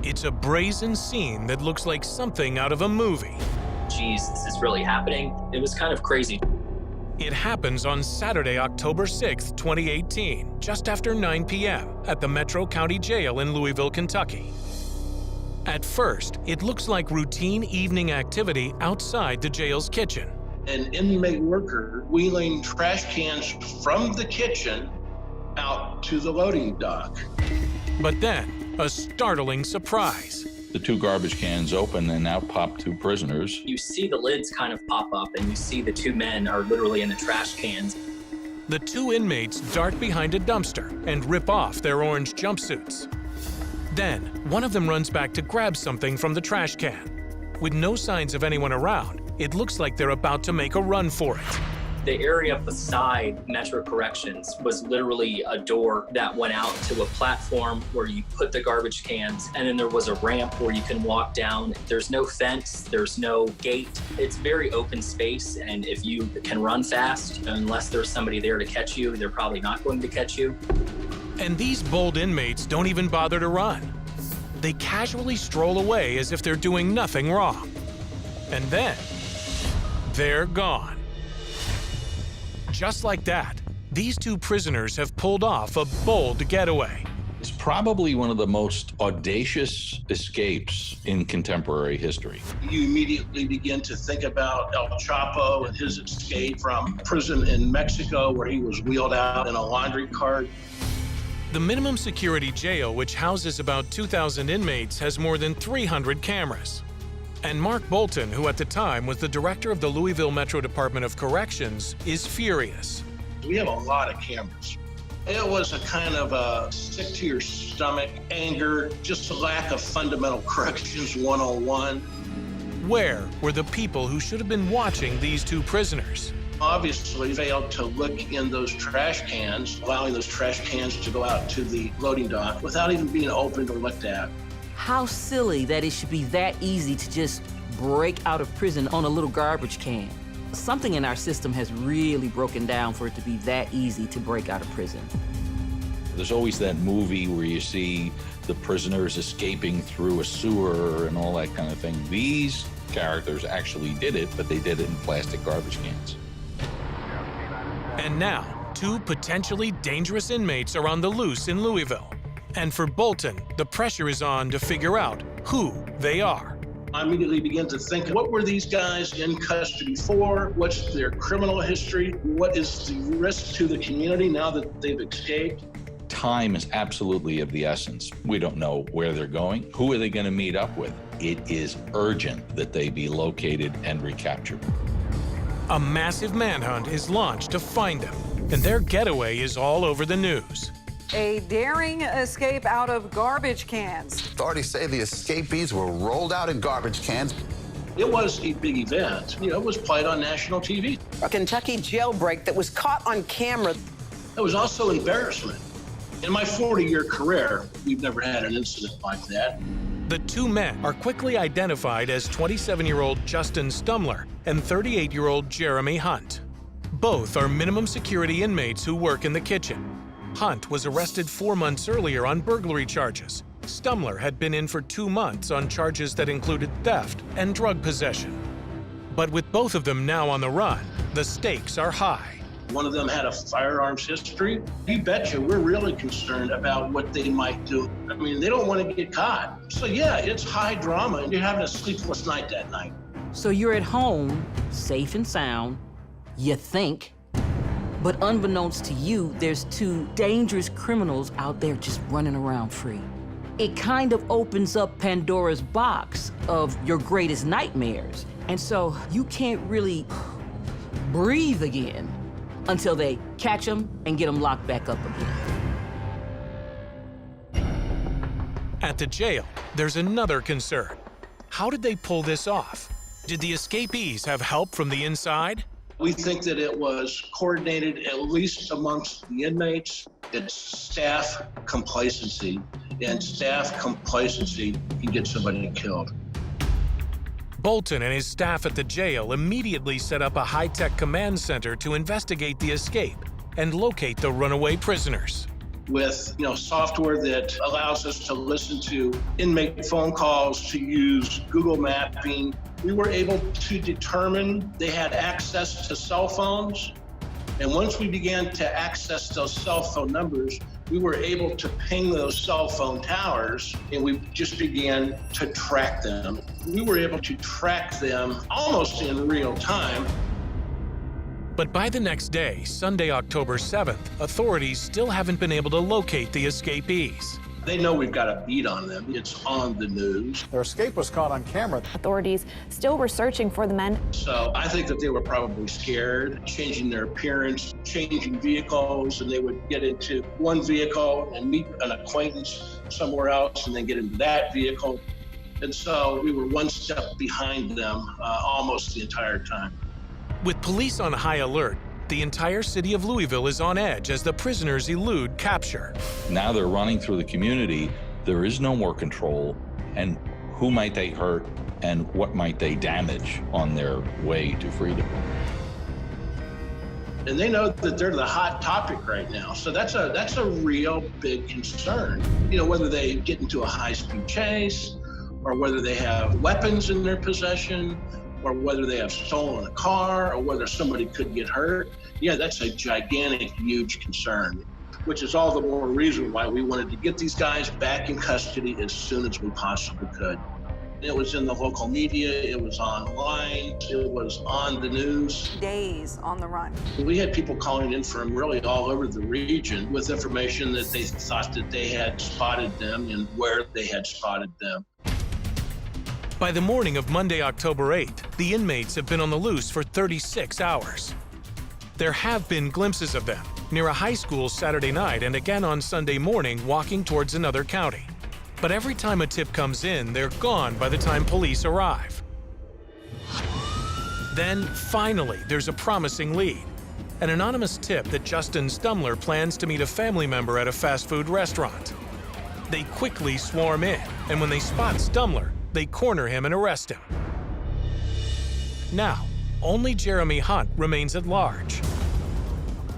It's a brazen scene that looks like something out of a movie. Geez, this is really happening. It was kind of crazy. It happens on Saturday, October 6, 2018, just after 9 p.m. at the Metro County Jail in Louisville, Kentucky. At first, it looks like routine evening activity outside the jail's kitchen. An inmate worker wheeling trash cans from the kitchen out to the loading dock. But then, a startling surprise. The two garbage cans open and out pop two prisoners. You see the lids kind of pop up and you see the two men are literally in the trash cans. The two inmates dart behind a dumpster and rip off their orange jumpsuits. Then, one of them runs back to grab something from the trash can. With no signs of anyone around, it looks like they're about to make a run for it. The area beside Metro Corrections was literally a door that went out to a platform where you put the garbage cans, and then there was a ramp where you can walk down. There's no fence, there's no gate. It's very open space, and if you can run fast, unless there's somebody there to catch you, they're probably not going to catch you. And these bold inmates don't even bother to run. They casually stroll away as if they're doing nothing wrong. And then, they're gone. Just like that, these two prisoners have pulled off a bold getaway. It's probably one of the most audacious escapes in contemporary history. You immediately begin to think about El Chapo and his escape from prison in Mexico, where he was wheeled out in a laundry cart. The minimum security jail, which houses about 2,000 inmates, has more than 300 cameras. And Mark Bolton, who at the time was the director of the Louisville Metro Department of Corrections, is furious. We have a lot of cameras. It was a kind of a sick-to-your-stomach anger, just a lack of fundamental corrections 101. Where were the people who should have been watching these two prisoners? Obviously failed to look in those trash cans, allowing those trash cans to go out to the loading dock without even being opened or looked at. How silly that it should be that easy to just break out of prison on a little garbage can. Something in our system has really broken down for it to be that easy to break out of prison. There's always that movie where you see the prisoners escaping through a sewer and all that kind of thing. These characters actually did it, but they did it in plastic garbage cans. And now, two potentially dangerous inmates are on the loose in Louisville. And for Bolton, the pressure is on to figure out who they are. I immediately began to think, what were these guys in custody for? What's their criminal history? What is the risk to the community now that they've escaped? Time is absolutely of the essence. We don't know where they're going. Who are they going to meet up with? It is urgent that they be located and recaptured. A massive manhunt is launched to find them, and their getaway is all over the news. A daring escape out of garbage cans. Authorities say the escapees were rolled out in garbage cans. It was a big event. You know, it was played on national TV. A Kentucky jailbreak that was caught on camera. It was also embarrassment. In my 40-year career, we've never had an incident like that. The two men are quickly identified as 27-year-old Justin Stumler and 38-year-old Jeremy Hunt. Both are minimum security inmates who work in the kitchen. Hunt was arrested 4 months earlier on burglary charges. Stumler had been in for 2 months on charges that included theft and drug possession. But with both of them now on the run, the stakes are high. One of them had a firearms history. You betcha we're really concerned about what they might do. I mean, they don't want to get caught. So yeah, it's high drama, and you're having a sleepless night that night. So you're at home, safe and sound, you think, but unbeknownst to you, there's two dangerous criminals out there just running around free. It kind of opens up Pandora's box of your greatest nightmares. And so you can't really breathe again until they catch them and get them locked back up again. At the jail, there's another concern. How did they pull this off? Did the escapees have help from the inside? We think that it was coordinated, at least amongst the inmates. It's staff complacency, and staff complacency can get somebody killed. Bolton and his staff at the jail immediately set up a high-tech command center to investigate the escape and locate the runaway prisoners. with software that allows us to listen to inmate phone calls, to use Google mapping. We were able to determine they had access to cell phones. And once we began to access those cell phone numbers, we were able to ping those cell phone towers, and we just began to track them. We were able to track them almost in real time. But by the next day, Sunday, October 7th, authorities still haven't been able to locate the escapees. They know we've got a beat on them. It's on the news. Their escape was caught on camera. Authorities still were searching for the men. So I think that they were probably scared, changing their appearance, changing vehicles, and they would get into one vehicle and meet an acquaintance somewhere else and then get into that vehicle. And so we were one step behind them almost the entire time. With police on high alert, the entire city of Louisville is on edge as the prisoners elude capture. Now they're running through the community. There is no more control. And who might they hurt and what might they damage on their way to freedom? And they know that they're the hot topic right now. So that's a real big concern. Whether they get into a high-speed chase or whether they have weapons in their possession, or whether they have stolen a car, or whether somebody could get hurt. Yeah, that's a gigantic, huge concern, which is all the more reason why we wanted to get these guys back in custody as soon as we possibly could. It was in the local media, it was online, it was on the news. Days on the run. We had people calling in from really all over the region with information that they thought that they had spotted them and where they had spotted them. By the morning of Monday, October 8th, the inmates have been on the loose for 36 hours. There have been glimpses of them near a high school Saturday night and again on Sunday morning walking towards another county. But every time a tip comes in, they're gone by the time police arrive. Then, finally, there's a promising lead. An anonymous tip that Justin Stumler plans to meet a family member at a fast food restaurant. They quickly swarm in, and when they spot Stumler, they corner him and arrest him. Now, only Jeremy Hunt remains at large.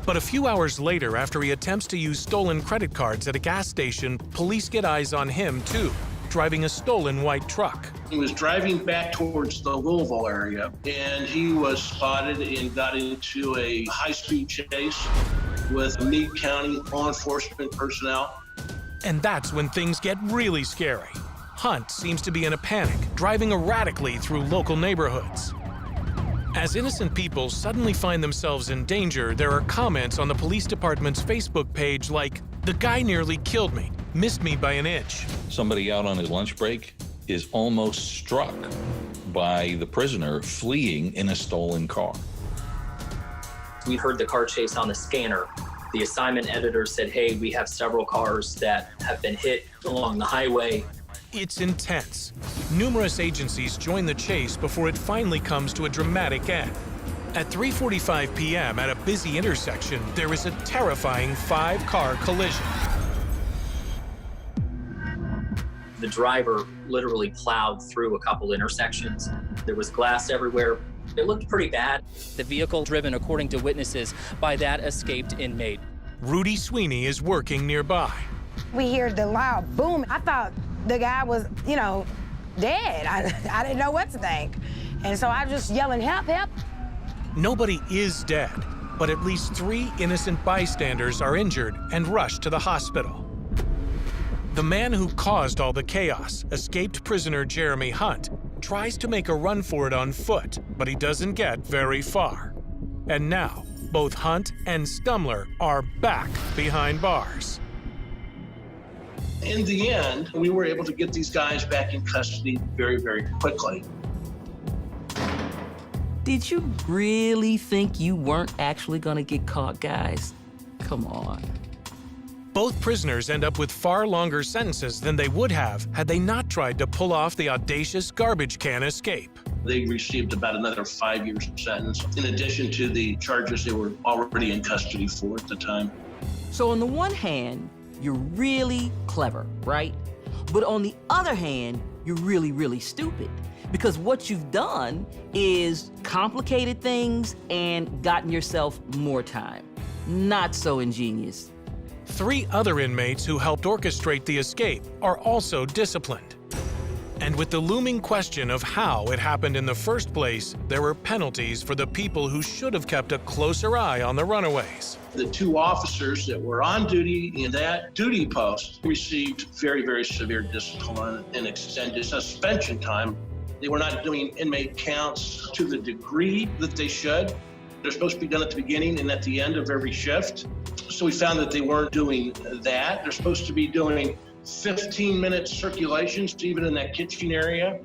But a few hours later, after he attempts to use stolen credit cards at a gas station, police get eyes on him too, driving a stolen white truck. He was driving back towards the Louisville area, and he was spotted and got into a high-speed chase with Meade County law enforcement personnel. And that's when things get really scary. Hunt seems to be in a panic, driving erratically through local neighborhoods. As innocent people suddenly find themselves in danger, there are comments on the police department's Facebook page like, "The guy nearly killed me, missed me by an inch." Somebody out on his lunch break is almost struck by the prisoner fleeing in a stolen car. We heard the car chase on the scanner. The assignment editor said, hey, we have several cars that have been hit along the highway. It's intense. Numerous agencies join the chase before it finally comes to a dramatic end. At 3:45 p.m. at a busy intersection, there is a terrifying 5-car collision. The driver literally plowed through a couple intersections. There was glass everywhere. It looked pretty bad. The vehicle driven, according to witnesses, by that escaped inmate. Rudy Sweeney is working nearby. We hear the loud boom. I thought the guy was, dead. I didn't know what to think. And so I was just yelling, help, help. Nobody is dead, but at least 3 innocent bystanders are injured and rushed to the hospital. The man who caused all the chaos, escaped prisoner Jeremy Hunt, tries to make a run for it on foot, but he doesn't get very far. And now, both Hunt and Stumler are back behind bars. In the end, we were able to get these guys back in custody very, very quickly. Did you really think you weren't actually gonna get caught, guys? Come on. Both prisoners end up with far longer sentences than they would have had they not tried to pull off the audacious garbage can escape. They received about another 5-year sentence, in addition to the charges they were already in custody for at the time. So on the one hand, you're really clever, right? But on the other hand, you're really, really stupid. Because what you've done is complicated things and gotten yourself more time. Not so ingenious. 3 other inmates who helped orchestrate the escape are also disciplined. And with the looming question of how it happened in the first place, there were penalties for the people who should have kept a closer eye on the runaways. The 2 officers that were on duty in that duty post received very, very severe discipline and extended suspension time. They were not doing inmate counts to the degree that they should. They're supposed to be done at the beginning and at the end of every shift. So we found that they weren't doing that. They're supposed to be doing 15-minute circulations, even in that kitchen area,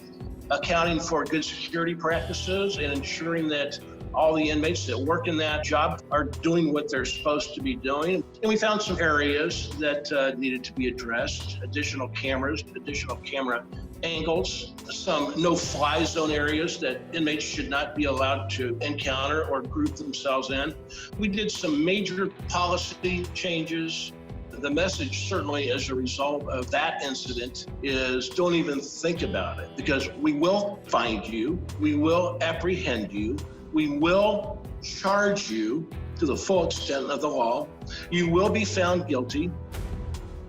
accounting for good security practices and ensuring that all the inmates that work in that job are doing what they're supposed to be doing. And we found some areas that needed to be addressed, additional cameras, additional camera angles, some no-fly zone areas that inmates should not be allowed to encounter or group themselves in. We did some major policy changes. The message, certainly as a result of that incident, is don't even think about it, because we will find you, we will apprehend you, we will charge you to the full extent of the law, you will be found guilty.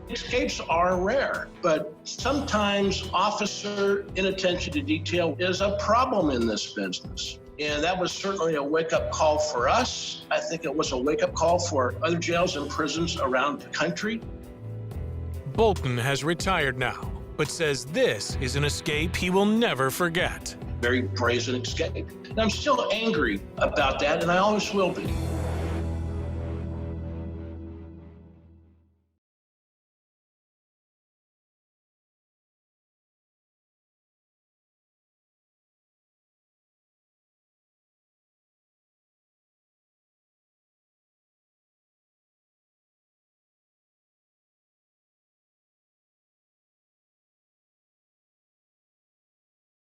Escapes are rare, but sometimes officer inattention to detail is a problem in this business. And that was certainly a wake-up call for us. I think it was a wake-up call for other jails and prisons around the country. Bolton has retired now, but says this is an escape he will never forget. Very brazen escape. And I'm still angry about that, and I always will be.